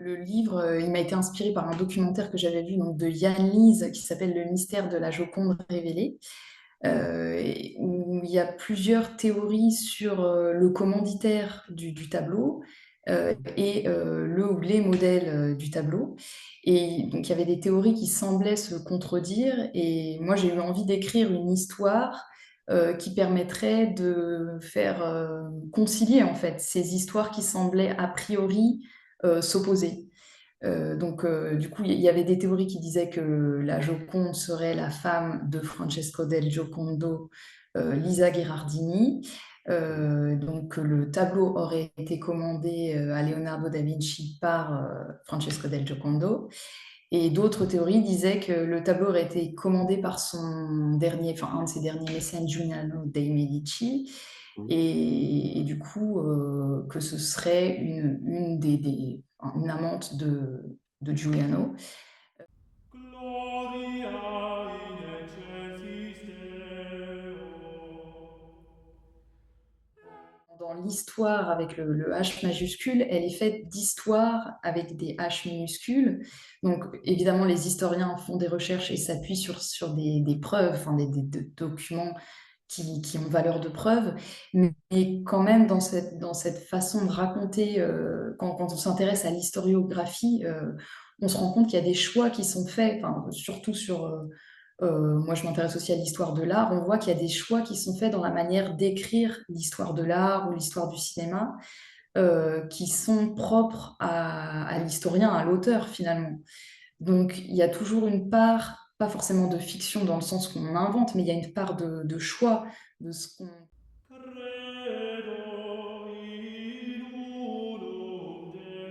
Le livre, il m'a été inspiré par un documentaire que j'avais vu donc, de Yann Lise qui s'appelle Le mystère de la Joconde révélée, où il y a plusieurs théories sur le commanditaire du tableau et le ou les modèles du tableau. Et donc il y avait des théories qui semblaient se contredire, et moi j'ai eu envie d'écrire une histoire qui permettrait de faire concilier en fait ces histoires qui semblaient a priori s'opposer. Du coup, il y avait des théories qui disaient que la Joconde serait la femme de Francesco del Giocondo, Lisa Gherardini. Donc, le tableau aurait été commandé à Leonardo da Vinci par Francesco del Giocondo. Et d'autres théories disaient que le tableau aurait été commandé par son dernier, enfin un de ses derniers mécènes, Giuliano dei Medici, Mmh. et du coup que ce serait une amante de Giuliano. Gloria in excelsis Deo. Dans l'histoire avec le H majuscule, elle est faite d'histoire avec des H minuscules. Donc évidemment, les historiens font des recherches et s'appuient sur des preuves, enfin, des documents qui ont valeur de preuve, mais quand même dans cette façon de raconter, quand on s'intéresse à l'historiographie, on se rend compte qu'il y a des choix qui sont faits, enfin, surtout sur... moi, je m'intéresse aussi à l'histoire de l'art. On voit qu'il y a des choix qui sont faits dans la manière d'écrire l'histoire de l'art ou l'histoire du cinéma, qui sont propres à l'historien, à l'auteur finalement. Donc, il y a toujours une part, pas forcément de fiction dans le sens qu'on invente, mais il y a une part de choix, de ce qu'on... Credo in unum Deum.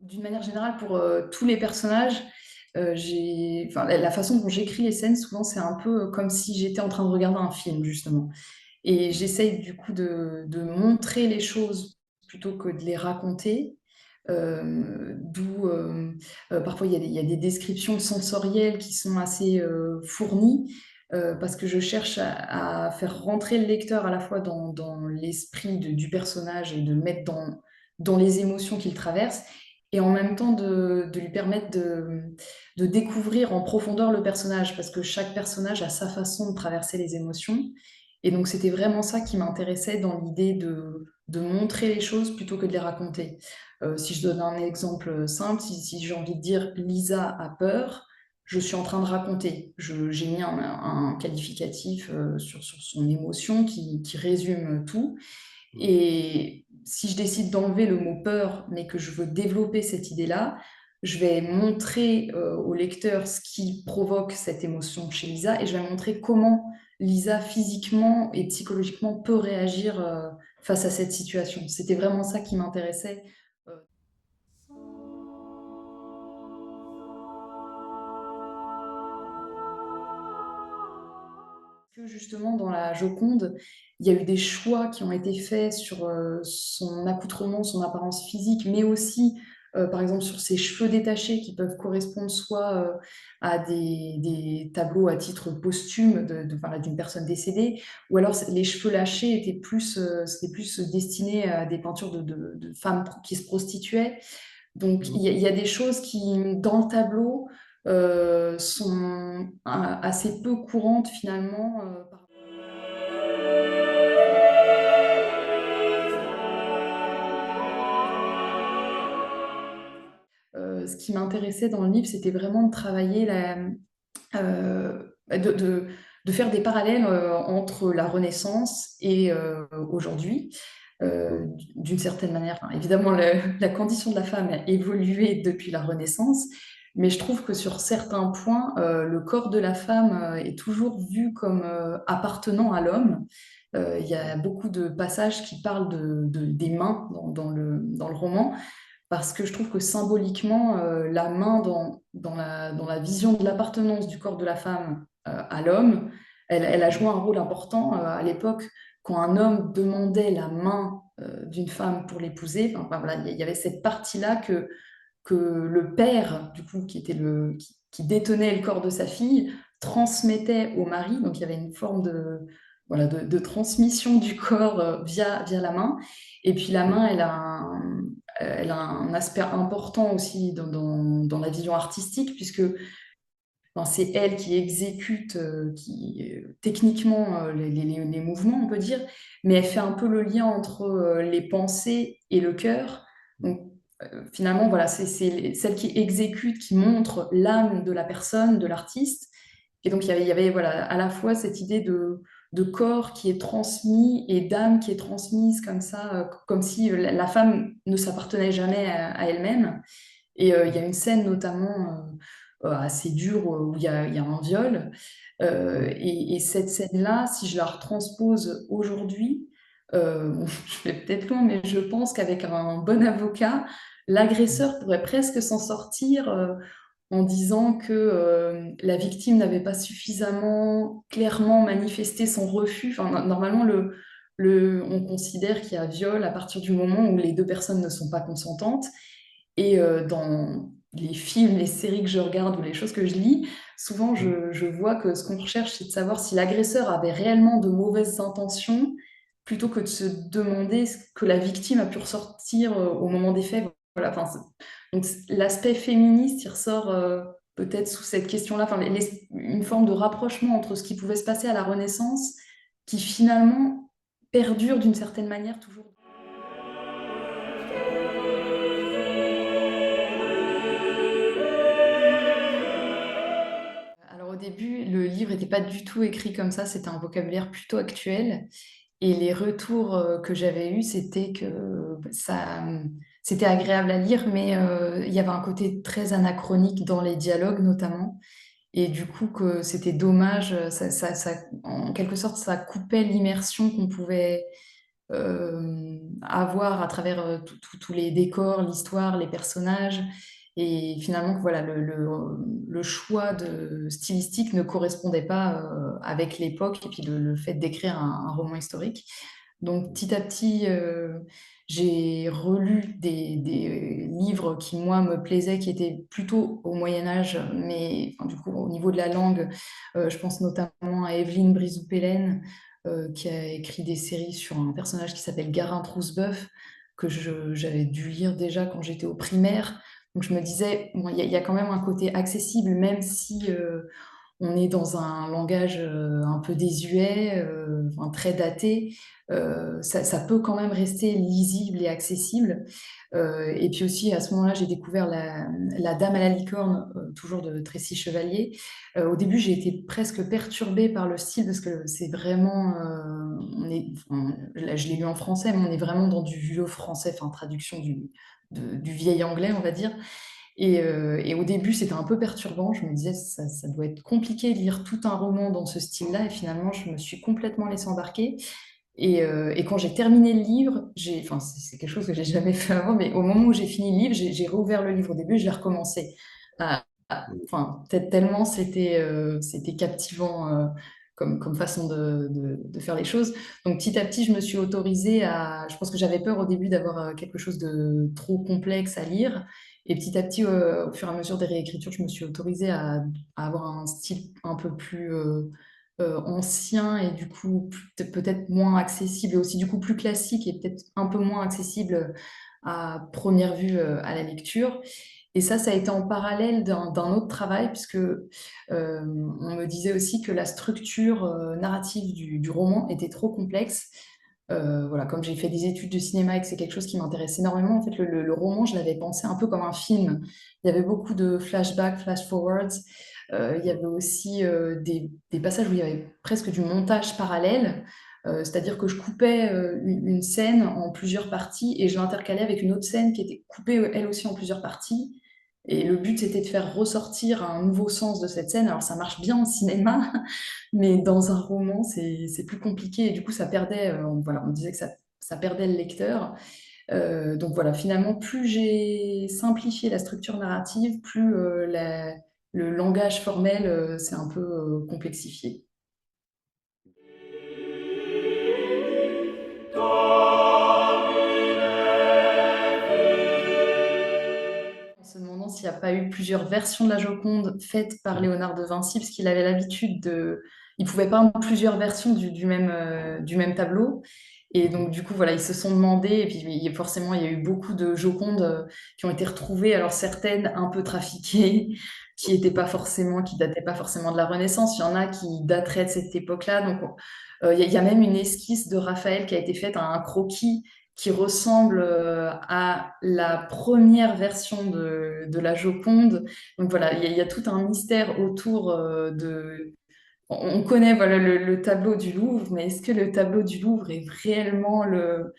D'une manière générale, pour tous les personnages, enfin, la façon dont j'écris les scènes, souvent, c'est un peu comme si j'étais en train de regarder un film, justement. Et j'essaye du coup de montrer les choses plutôt que de les raconter. D'où parfois il y a des descriptions sensorielles qui sont assez fournies, parce que je cherche à faire rentrer le lecteur à la fois dans l'esprit du personnage et de le mettre dans les émotions qu'il traverse, et en même temps de lui permettre de découvrir en profondeur le personnage, parce que chaque personnage a sa façon de traverser les émotions. Et donc c'était vraiment ça qui m'intéressait dans l'idée de montrer les choses plutôt que de les raconter. Si je donne un exemple simple, si j'ai envie de dire Lisa a peur, je suis en train de raconter. J'ai mis un qualificatif sur son émotion qui résume tout. Mmh. Et si je décide d'enlever le mot peur, mais que je veux développer cette idée-là, je vais montrer au lecteur ce qui provoque cette émotion chez Lisa, et je vais montrer comment Lisa physiquement et psychologiquement peut réagir face à cette situation. C'était vraiment ça qui m'intéressait. euh, que justement dans la Joconde, il y a eu des choix qui ont été faits sur son accoutrement, son apparence physique, mais aussi par exemple sur ses cheveux détachés qui peuvent correspondre soit à des tableaux à titre posthume voilà, d'une personne décédée, ou alors les cheveux lâchés c'était plus destiné à des peintures de femmes qui se prostituaient. Donc, Mmh. il y a des choses qui, dans le tableau, sont assez peu courantes finalement. Ce qui m'intéressait dans le livre, c'était vraiment de travailler de faire des parallèles entre la Renaissance et aujourd'hui. D'une certaine manière, enfin, évidemment, la condition de la femme a évolué depuis la Renaissance, mais je trouve que sur certains points, le corps de la femme est toujours vu comme appartenant à l'homme. Il y a beaucoup de passages qui parlent des mains dans le roman, parce que je trouve que symboliquement, la main dans la vision de l'appartenance du corps de la femme à l'homme, elle a joué un rôle important à l'époque quand un homme demandait la main d'une femme pour l'épouser. Enfin, voilà, il y avait cette partie-là que le père, du coup, qui détenait le corps de sa fille, transmettait au mari. Donc il y avait une forme voilà, de transmission du corps via la main. Et puis la main, elle a un aspect important aussi dans la vision artistique, puisque enfin, c'est elle qui exécute techniquement les mouvements, on peut dire, mais elle fait un peu le lien entre les pensées et le cœur. Donc finalement, voilà, c'est celle qui exécute, qui montre l'âme de la personne, de l'artiste. Et donc il y avait voilà, à la fois cette idée de corps qui est transmis et d'âme qui est transmise comme ça, comme si la femme ne s'appartenait jamais à elle-même. Et il y a une scène notamment assez dure où il y a un viol. Et cette scène-là, si je la retranspose aujourd'hui, bon, je vais peut-être loin, mais je pense qu'avec un bon avocat, l'agresseur pourrait presque s'en sortir en disant que la victime n'avait pas suffisamment clairement manifesté son refus. Enfin, normalement, on considère qu'il y a viol à partir du moment où les deux personnes ne sont pas consentantes. Et dans les films, les séries que je regarde ou les choses que je lis, souvent je vois que ce qu'on recherche, c'est de savoir si l'agresseur avait réellement de mauvaises intentions, plutôt que de se demander ce que la victime a pu ressortir au moment des faits. Voilà, enfin, donc l'aspect féministe, il ressort peut-être sous cette question-là, enfin, une forme de rapprochement entre ce qui pouvait se passer à la Renaissance, qui finalement perdure d'une certaine manière toujours. Alors au début, le livre n'était pas du tout écrit comme ça, c'était un vocabulaire plutôt actuel. Et les retours que j'avais eus, c'était que c'était agréable à lire, mais il y avait un côté très anachronique dans les dialogues notamment. Et du coup, que c'était dommage, en quelque sorte, ça coupait l'immersion qu'on pouvait avoir à travers tous les décors, l'histoire, les personnages. Et finalement, que voilà, le choix stylistique ne correspondait pas avec l'époque et puis le fait d'écrire un roman historique. Donc petit à petit, j'ai relu des livres qui, moi, me plaisaient, qui étaient plutôt au Moyen Âge, mais enfin, du coup, au niveau de la langue, je pense notamment à Evelyne Brizoux-Pellène, qui a écrit des séries sur un personnage qui s'appelle Garin Trousseboeuf, que j'avais dû lire déjà quand j'étais au primaire. Donc je me disais, bon, il y a quand même un côté accessible, même si on est dans un langage un peu désuet, enfin, très daté. Ça peut quand même rester lisible et accessible. Et puis aussi, à ce moment-là, j'ai découvert La Dame à la licorne, toujours de Tracy Chevalier. Au début, j'ai été presque perturbée par le style parce que c'est vraiment, enfin, là, je l'ai lu en français, mais on est vraiment dans du vieux français, enfin traduction du vieil anglais, on va dire. Et au début, c'était un peu perturbant. Je me disais, ça doit être compliqué de lire tout un roman dans ce style-là. Et finalement, je me suis complètement laissée embarquer. Et quand j'ai terminé le livre, enfin, c'est quelque chose que j'ai jamais fait avant, mais au moment où j'ai fini le livre, j'ai rouvert le livre au début, je l'ai recommencé. Enfin, peut-être tellement c'était captivant comme façon de faire les choses. Donc petit à petit, je me suis autorisée à. Je pense que j'avais peur au début d'avoir quelque chose de trop complexe à lire. Et petit à petit, au fur et à mesure des réécritures, je me suis autorisée à avoir un style un peu plus ancien et du coup peut-être moins accessible et aussi du coup plus classique et peut-être un peu moins accessible à première vue à la lecture. Et ça a été en parallèle d'un autre travail, puisque on me disait aussi que la structure narrative du roman était trop complexe. Voilà, comme j'ai fait des études de cinéma et que c'est quelque chose qui m'intéresse énormément, en fait, le roman, je l'avais pensé un peu comme un film. Il y avait beaucoup de flashbacks, flash-forwards. Il y avait aussi des passages où il y avait presque du montage parallèle. C'est-à-dire que je coupais une scène en plusieurs parties et je l'intercalais avec une autre scène qui était coupée elle aussi en plusieurs parties. Et le but, c'était de faire ressortir un nouveau sens de cette scène. Alors, ça marche bien au cinéma, mais dans un roman, c'est plus compliqué. Et du coup, ça perdait, voilà, on disait que ça perdait le lecteur. Donc voilà, finalement, plus j'ai simplifié la structure narrative, plus le langage formel s'est un peu complexifié. En se demandant si qu'il n'y a pas eu plusieurs versions de la Joconde faites par Léonard de Vinci, parce qu'il avait l'habitude de... Il pouvait peindre plusieurs versions du même tableau. Et donc, du coup, voilà, ils se sont demandé, et puis forcément, il y a eu beaucoup de Jocondes qui ont été retrouvées, alors certaines un peu trafiquées, qui dataient pas forcément de la Renaissance. Il y en a qui dateraient de cette époque-là. Donc, il y a même une esquisse de Raphaël qui a été faite, un croquis qui ressemble à la première version de la Joconde. Donc voilà, il y a tout un mystère autour de... On connaît voilà, le tableau du Louvre, mais est-ce que le tableau du Louvre est réellement le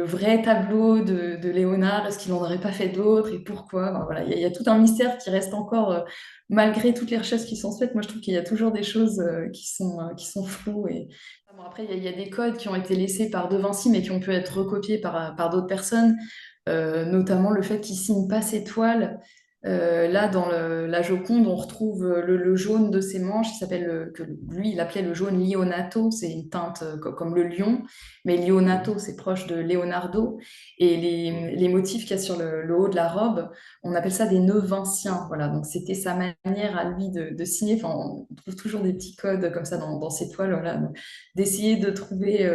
vrai tableau de Léonard? Est-ce qu'il n'en aurait pas fait d'autres et pourquoi? Enfin, voilà, il y a tout un mystère qui reste encore, malgré toutes les recherches qui sont faites. Moi, je trouve qu'il y a toujours des choses qui sont floues. Et... Bon, après, il y a des codes qui ont été laissés par De Vinci, mais qui ont pu être recopiés par d'autres personnes, notamment le fait qu'il signe pas ses toiles. Là, dans la Joconde, on retrouve le jaune de ses manches, qui s'appelle, que lui, il appelait le jaune Leonato, c'est une teinte comme le lion. Mais Mhm. Leonato, c'est proche de Leonardo. Et les motifs qu'il y a sur le haut de la robe, on appelle ça des nœuds vinciens. Voilà, donc c'était sa manière à lui de signer. Enfin, on trouve toujours des petits codes comme ça dans ces toiles, voilà, donc, d'essayer de trouver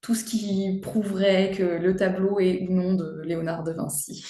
tout ce qui prouverait que le tableau est ou non de Léonard de Vinci.